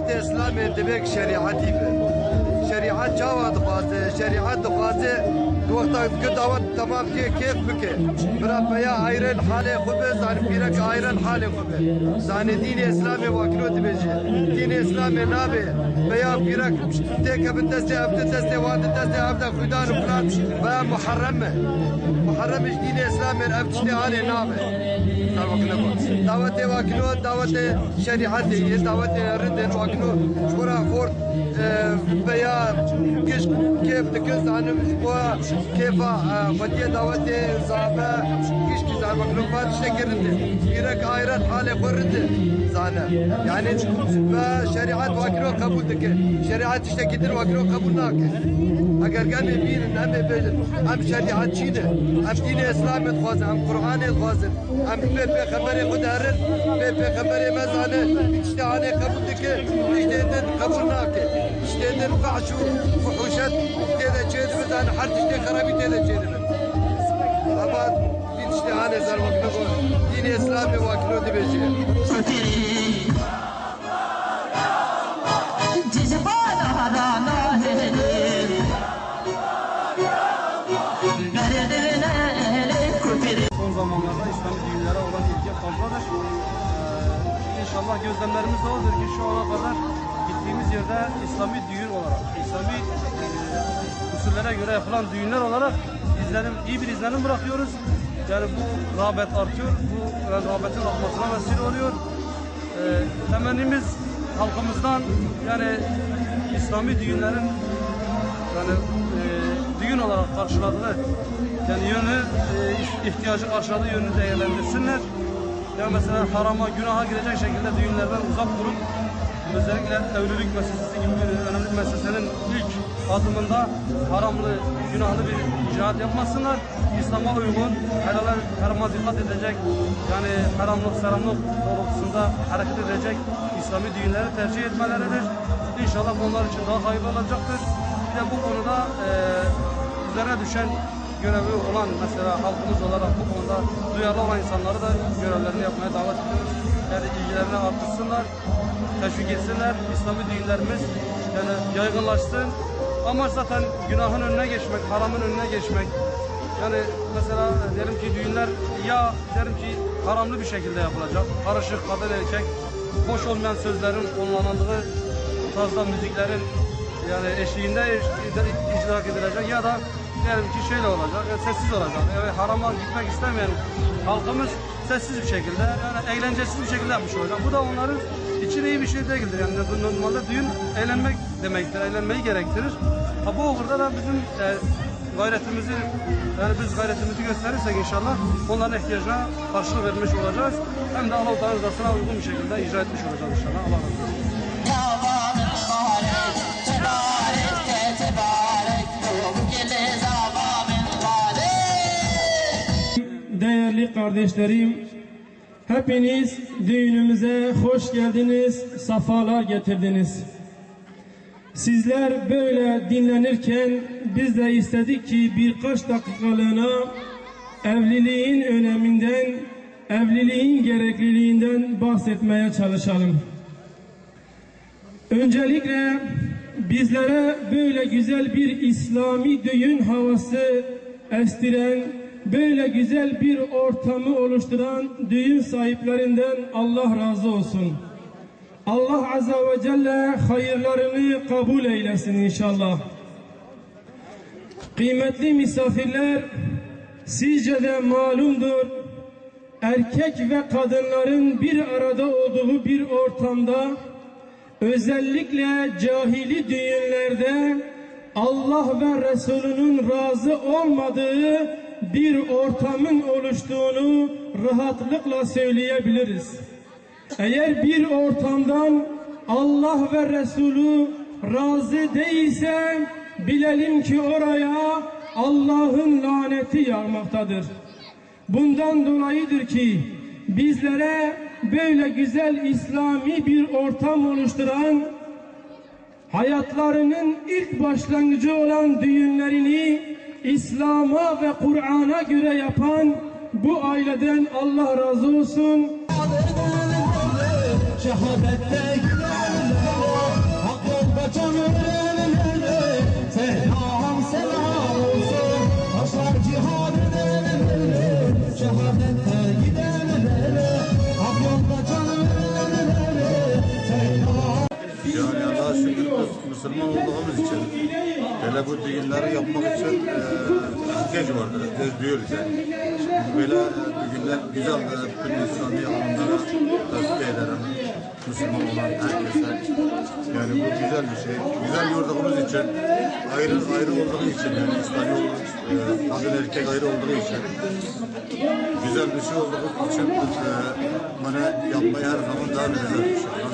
davet İslam'ı demek şeriatı be. Şeriat cevap dağıtı, şeriat dağıtı. Vakta davet tamam ki keyif bike. Bırak ya ayrıl hale kubbe, zan birak ayrıl hale kubbe. Zan din İslam'ı vakro dibeci. Din İslam'ı nabe. Veya birak tek abd deste vaad deste abd Khudan falan veya muharrem. Muharrem din İslam'ı abdiste hale nabe. Davet vakro, davet şeriat değil, davet rıdın vakro. Şura fort veya kiş keyif tıkız anım bu keyfa fatiye daveti zaba kiş ki zaba vakro işte girdi. Birak ayrat hale kurdu zana. Yani ve şeriat vakro kabul dıkı. Şeriat işte gider vakro kabul nakı. Agar gelme bir hem bejin hem şeriat çiğne hem dini İslam'ı khazın hem Kur'an'ı khazın hem peygamberi kudarın peygamberi mezane işte hale kabul dıkı işte kabul nakı. İşte fahşu fuhuşat tede çedimiz hani harç işte karabi tede çedimiz. Ama bir işte hale zar vakro dini İslam'ı vakro dibeci. Son zamanlarda İslami düğünlere olan ilgi fazladır. İnşallah gözlemlerimiz de odur ki şu ana kadar gittiğimiz yerde İslami düğün olarak, İslami usullere göre yapılan düğünler olarak iyi bir izlenim bırakıyoruz. Yani bu rağbet artıyor, bu rağbetin artmasına vesile oluyor. Temennimiz halkımızdan yani İslami düğünlerin yani düğün olarak karşıladığı yani yönü ihtiyacı karşıladığı yönünü değerlendirsinler. Yani mesela harama, günaha girecek şekilde düğünlerden uzak durup özellikle evlilik meselesi gibi bir önemli meselenin ilk adımında haramlı, günahlı bir icraat yapmasınlar. İslam'a uygun, harama dikkat edecek, yani haramlık, seramlık doğrultusunda hareket edecek İslami düğünleri tercih etmeleridir. İnşallah onlar için daha hayırlı olacaktır. Bir de bu konuda üzerine düşen görevi olan mesela halkımız olarak bu konuda duyarlı olan insanları da görevlerini yapmaya davet ediyoruz. Yani ilgilerini artırsınlar, teşvik etsinler. İslami düğünlerimiz yani yaygınlaşsın. Amaç zaten günahın önüne geçmek, haramın önüne geçmek. Yani mesela derim ki düğünler ya derim ki haramlı bir şekilde yapılacak. Karışık, kadın erkek, hoş olmayan sözlerin kullanıldığı tarzda müziklerin yani eşliğinde icra edilecek ya da diyelim ki şöyle olacak, sessiz olacak. Yani harama gitmek istemeyen halkımız sessiz bir şekilde, yani eğlencesiz bir şekilde yapmış olacak. Bu da onların için iyi bir şey değildir. Yani normalde düğün eğlenmek demektir, eğlenmeyi gerektirir. Ha, bu uğurda da bizim gayretimizi, yani biz gayretimizi gösterirsek inşallah onların ihtiyacına karşılık vermiş olacağız. Hem de Allah-u Teala rızasına uygun bir şekilde icra etmiş olacağız inşallah. Allah razı olsun. Değerli kardeşlerim, hepiniz düğünümüze hoş geldiniz, safalar getirdiniz. Sizler böyle dinlenirken biz de istedik ki birkaç dakikalığına evliliğin öneminden, evliliğin gerekliliğinden bahsetmeye çalışalım. Öncelikle bizlere böyle güzel bir İslami düğün havası estiren, böyle güzel bir ortamı oluşturan düğün sahiplerinden Allah razı olsun. Allah Azze ve Celle hayırlarını kabul eylesin inşallah. Kıymetli misafirler, sizce de malumdur, erkek ve kadınların bir arada olduğu bir ortamda, özellikle cahili düğünlerde Allah ve Resulünün razı olmadığı bir ortamın oluştuğunu rahatlıkla söyleyebiliriz. Eğer bir ortamdan Allah ve Resulü razı değilse bilelim ki oraya Allah'ın laneti yağmaktadır. Bundan dolayıdır ki bizlere böyle güzel İslami bir ortam oluşturan, hayatlarının ilk başlangıcı olan düğünlerini İslam'a ve Kur'an'a göre yapan bu aileden Allah razı olsun. Şehadette bunları yapmak için ihtiyaç vardır. Biz diyoruz yani. Böyle günler güzel bütün İslami alanlara tavsiye ederim. Müslüman olan herkese. Yani bu güzel bir şey. Güzel gördüğümüz için, ayrı olduğu için yani İslami kadın erkek ayrı olduğu için güzel bir şey olduğu için bana yapmayı her zaman daha güzel inşallah.